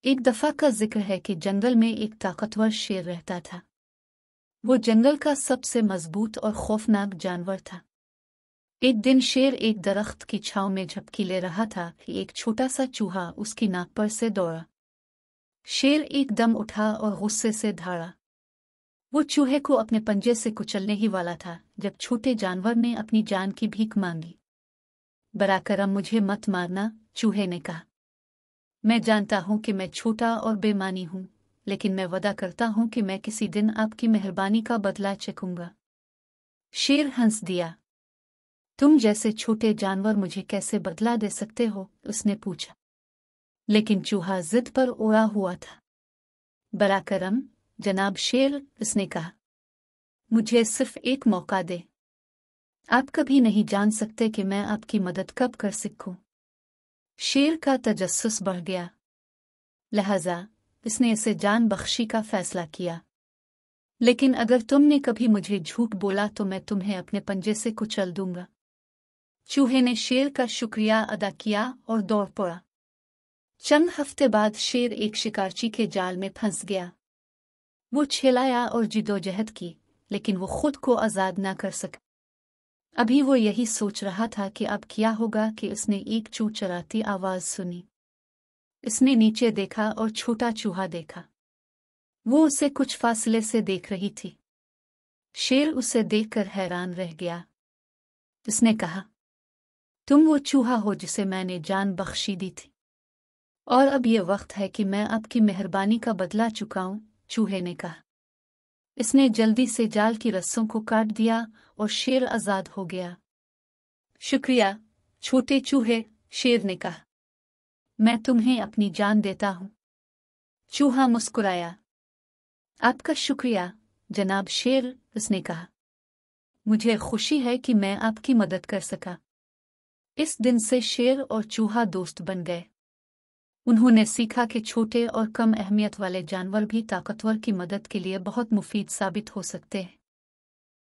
एक दफा का जिक्र है कि जंगल में एक ताकतवर शेर रहता था। वो जंगल का सबसे मजबूत और खौफनाक जानवर था। एक दिन शेर एक दरख्त की छांव में झपकी ले रहा था कि एक छोटा सा चूहा उसकी नाक पर से दौड़ा। शेर एकदम उठा और गुस्से से धाड़ा। वो चूहे को अपने पंजे से कुचलने ही वाला था जब छोटे जानवर ने अपनी जान की भीख मांगी। बराकरम, मुझे मत मारना, चूहे ने कहा। मैं जानता हूं कि मैं छोटा और बेमानी हूं, लेकिन मैं वादा करता हूं कि मैं किसी दिन आपकी मेहरबानी का बदला चखूंगा। शेर हंस दिया। तुम जैसे छोटे जानवर मुझे कैसे बदला दे सकते हो? उसने पूछा। लेकिन चूहा जिद पर उड़ा हुआ था। बराकरम जनाब शेर, उसने कहा, मुझे सिर्फ एक मौका दे। आप कभी नहीं जान सकते कि मैं आपकी मदद कब कर सकूं। शेर का तजस्सुस बढ़ गया, लिहाजा इसने इसे जान बख्शी का फैसला किया। लेकिन अगर तुमने कभी मुझे झूठ बोला तो मैं तुम्हें अपने पंजे से कुचल दूंगा। चूहे ने शेर का शुक्रिया अदा किया और दौड़ पड़ा। चंद हफ्ते बाद शेर एक शिकारची के जाल में फंस गया। वो छिलाया और जिदोजहद की, लेकिन वो खुद को आजाद ना कर सका। अभी वो यही सोच रहा था कि अब क्या होगा कि उसने एक चू चराती आवाज सुनी। इसने नीचे देखा और छोटा चूहा देखा। वो उसे कुछ फासले से देख रही थी। शेर उसे देखकर हैरान रह गया। उसने कहा, तुम वो चूहा हो जिसे मैंने जान बख्शी दी थी, और अब ये वक्त है कि मैं आपकी मेहरबानी का बदला चुकाऊं, चूहे ने कहा। इसने जल्दी से जाल की रस्सों को काट दिया और शेर आजाद हो गया। शुक्रिया छोटे चूहे, शेर ने कहा। मैं तुम्हें अपनी जान देता हूं। चूहा मुस्कुराया। आपका शुक्रिया जनाब शेर, उसने कहा। मुझे खुशी है कि मैं आपकी मदद कर सका। इस दिन से शेर और चूहा दोस्त बन गए। उन्होंने सीखा कि छोटे और कम अहमियत वाले जानवर भी ताकतवर की मदद के लिए बहुत मुफीद साबित हो सकते हैं।